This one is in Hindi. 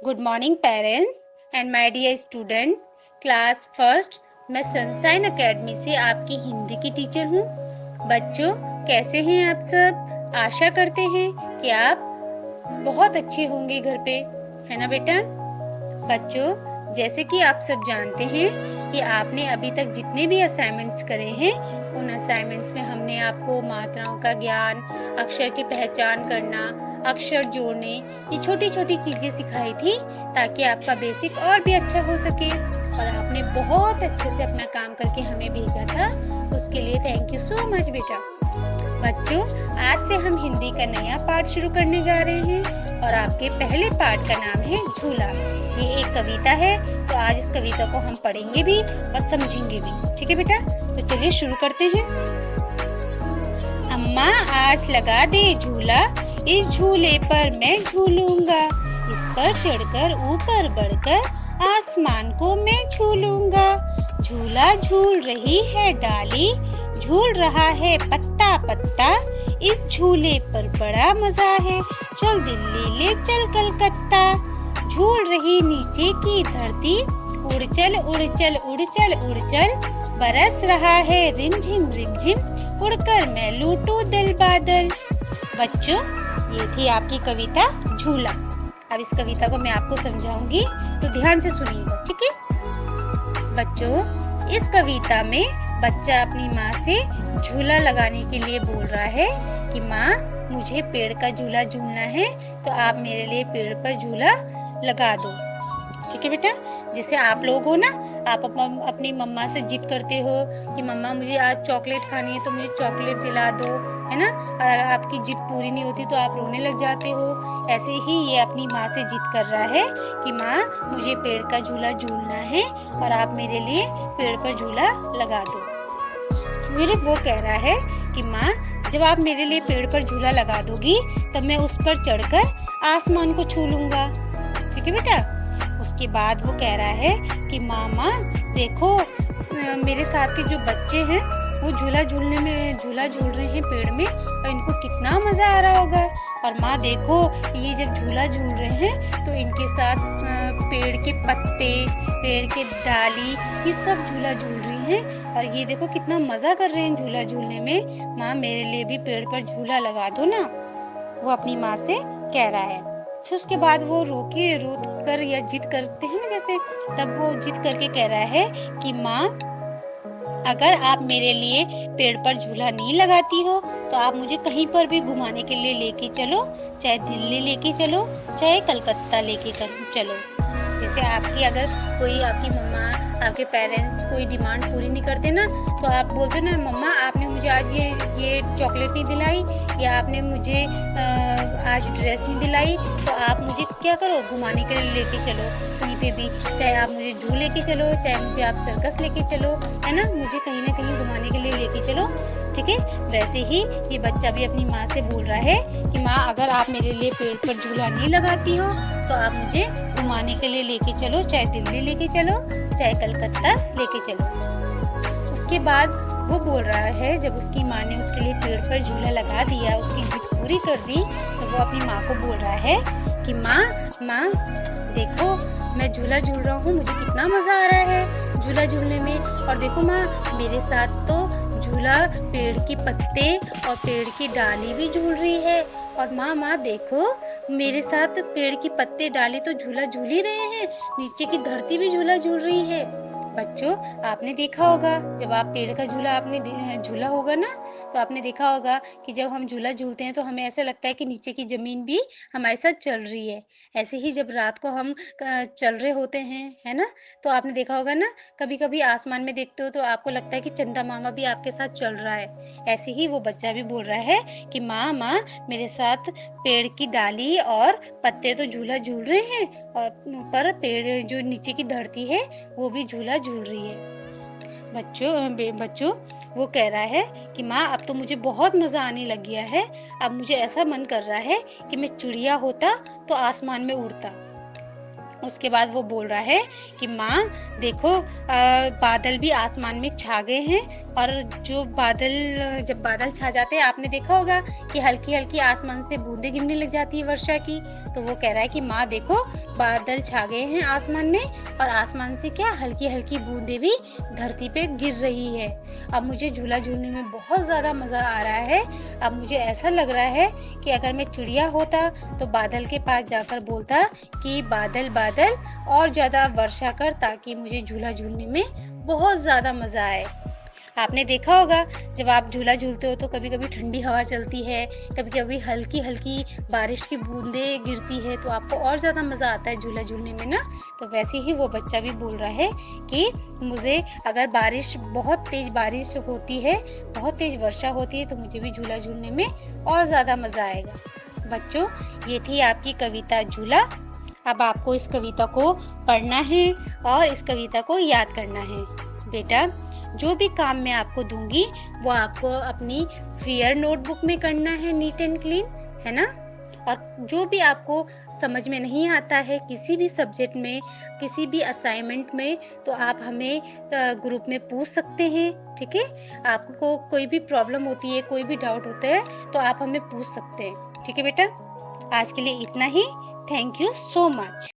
Good morning parents and my dear students. Class first, मैं सनशाइन एकेडमी से आपकी हिंदी की टीचर हूँ। बच्चों, कैसे हैं आप सब? आशा करते हैं कि आप बहुत अच्छे होंगे घर पे, है ना बेटा? बच्चों, जैसे कि आप सब जानते हैं कि आपने अभी तक जितने भी असाइनमेंट्स करे हैं, उन असाइनमेंट्स में हमने आपको मात्राओं का ज्ञान, अक्षर की पहचान करना, अक्षर जोड़ने, ये छोटी छोटी चीजें सिखाई थी ताकि आपका बेसिक और भी अच्छा हो सके। और आपने बहुत अच्छे से अपना काम करके हमें भेजा था, उसके लिए थैंक यू सो मच बेटा। बच्चों, आज से हम हिंदी का नया पाठ शुरू करने जा रहे हैं और आपके पहले पाठ का नाम है झूला। ये एक कविता है, तो आज इस कविता को हम पढ़ेंगे भी और समझेंगे भी। ठीक है बेटा, तो चलिए शुरू करते हैं। अम्मा आज लगा दे झूला, इस झूले पर मैं झूलूंगा, इस पर चढ़कर ऊपर बढ़कर आसमान को मैं छू लूंगा। झूला झूल रही है डाली, झूल रहा है पत्ता पत्ता, इस झूले पर बड़ा मजा है, चल दिल्ली ले चल कलकत्ता। झूल रही नीचे की धरती, उड़ चल उड़ चल उड़ चल उड़ चल, बरस रहा है रिमझिम रिमझिम, उड़कर मैं लूटूं दिल बादल। बच्चों, ये थी आपकी कविता झूला। अब इस कविता को मैं आपको समझाऊंगी, तो ध्यान से सुनिएगा, ठीक है? बच्चों, इस कविता में बच्चा अपनी माँ से झूला लगाने के लिए बोल रहा है कि माँ, मुझे पेड़ का झूला झूलना है, तो आप मेरे लिए पेड़ पर झूला लगा दो। ठीक है बेटा? जैसे आप लोग हो ना, आप अपनी मम्मा से जिद करते हो कि मम्मा मुझे आज चॉकलेट खानी है तो मुझे चॉकलेट दिला दो, है ना? और आपकी जिद पूरी नहीं होती तो आप रोने लग जाते हो। ऐसे ही ये अपनी माँ से जिद कर रहा है कि माँ, मुझे पेड़ का झूला झूलना है और आप मेरे लिए पेड़ पर झूला लगा दो। फिर वो कह रहा है कि माँ, जब आप मेरे लिए पेड़ पर झूला लगा दोगी तब मैं उस पर चढ़कर आसमान को छू लूंगा। ठीक है बेटा? उसके बाद वो कह रहा है कि मामा देखो, मेरे साथ के जो बच्चे हैं वो झूला झूल रहे हैं पेड़ में, और इनको कितना मजा आ रहा होगा। और माँ देखो, ये जब झूला झूल रहे हैं तो इनके साथ पेड़ के पत्ते, पेड़ के डाली, ये सब झूला झूल रही हैं, और ये देखो कितना मजा कर रहे हैं झूला झूलने में। माँ, मेरे लिए भी पेड़ पर झूला लगा दो ना, वो अपनी माँ से कह रहा है। फिर उसके बाद वो रो कर या जिद करते हैं ना, जैसे, तब वो जिद करके कह रहा है कि माँ, अगर आप मेरे लिए पेड़ पर झूला नहीं लगाती हो तो आप मुझे कहीं पर भी घुमाने के लिए लेके चलो, चाहे दिल्ली लेके चलो, चाहे कलकत्ता लेके चलो। जैसे आपकी अगर कोई आपकी मम्मा, आपके पेरेंट्स कोई डिमांड पूरी नहीं करते ना, तो आप बोलते ना, मम्मा आपने मुझे आज ये चॉकलेट नहीं दिलाई, या आपने मुझे आज ड्रेस नहीं दिलाई, तो आप मुझे क्या करो, घुमाने के लिए लेके चलो कहीं पे भी, चाहे आप मुझे जू लेके चलो, चाहे मुझे आप सर्कस लेके चलो, है ना? मुझे कहीं ना कहीं घुमाने के लिए लेके चलो। ठीक है? वैसे ही ये बच्चा भी अपनी माँ से बोल रहा है कि माँ, अगर आप मेरे लिए पेड़ पर झूला नहीं लगाती हो तो आप मुझे घुमाने के लिए लेके चलो, चाहे दिल्ली लेके चलो, चाहे कलकत्ता लेके चलो। उसके बाद वो बोल रहा है, जब उसकी माँ ने उसके लिए पेड़ पर झूला लगा दिया, उसकी जिद पूरी कर दी, तो वो अपनी माँ को बोल रहा है कि माँ देखो, मैं झूला झूल रहा हूँ, मुझे कितना मजा आ रहा है झूला झूलने में। और देखो माँ, मेरे साथ तो झूला पेड़ के पत्ते और पेड़ की डाली भी झूल रही है। और माँ देखो, मेरे साथ पेड़ की पत्ते डाली तो झूला झूल ही रहे हैं, नीचे की धरती भी झूला झूल रही है। बच्चों, आपने देखा होगा, जब आप पेड़ का झूला आपने झूला होगा ना, तो आपने देखा होगा कि जब हम झूला झूलते हैं तो हमें ऐसा लगता है कि नीचे की जमीन भी हमारे साथ चल रही है। ऐसे ही जब रात को हम चल रहे होते हैं, है ना, तो आपने देखा होगा ना, कभी कभी आसमान में देखते हो तो आपको लगता है कि चंदा मामा भी आपके साथ चल रहा है। ऐसे ही वो बच्चा भी बोल रहा है कि माँ, मेरे साथ पेड़ की डाली और पत्ते तो झूला झूल रहे हैं, और पर पेड़ जो नीचे की धरती है वो भी झूला झूल रही है। बच्चों, वो कह रहा है कि माँ, अब तो मुझे बहुत मजा आने लग गया है, अब मुझे ऐसा मन कर रहा है कि मैं चिड़िया होता तो आसमान में उड़ता। उसके बाद वो बोल रहा है कि माँ देखो बादल भी आसमान में छा गए हैं और जो बादल जब बादल छा जाते हैं आपने देखा होगा कि हल्की हल्की आसमान से बूंदें गिरने लग जाती है वर्षा की। तो वो कह रहा है कि माँ देखो बादल छा गए हैं आसमान में और आसमान से क्या हल्की हल्की बूंदें भी धरती पे गिर रही है। अब मुझे झूला झूलने में बहुत ज़्यादा मज़ा आ रहा है। अब मुझे ऐसा लग रहा है कि अगर मैं चिड़िया होता तो बादल के पास जाकर बोलता कि बादल बादल और ज़्यादा वर्षा कर ताकि मुझे झूला झूलने में बहुत ज़्यादा मज़ा आए। आपने देखा होगा जब आप झूला झूलते हो तो कभी-कभी ठंडी हवा चलती है, कभी-कभी हल्की-हल्की बारिश की बूंदें गिरती है तो आपको और ज़्यादा मज़ा आता है झूला झूलने में ना। तो वैसे ही वो बच्चा भी बोल रहा है कि मुझे अगर बहुत तेज़ बारिश होती है, बहुत तेज़ वर्षा होती है तो मुझे भी झूला झूलने में और ज़्यादा मज़ा आएगा। बच्चों, ये थी आपकी कविता झूला। अब आपको इस कविता को पढ़ना है और इस कविता को याद करना है। बेटा, जो भी काम मैं आपको दूंगी वो आपको अपनी फेयर नोटबुक में करना है, नीट एंड क्लीन, है ना। और जो भी आपको समझ में नहीं आता है किसी भी सब्जेक्ट में, किसी भी असाइनमेंट में, तो आप हमें ग्रुप में पूछ सकते हैं, ठीक है। आपको कोई भी प्रॉब्लम होती है, कोई भी डाउट होता है तो आप हमें पूछ सकते हैं, ठीक है बेटा। आज के लिए इतना ही। Thank you so much.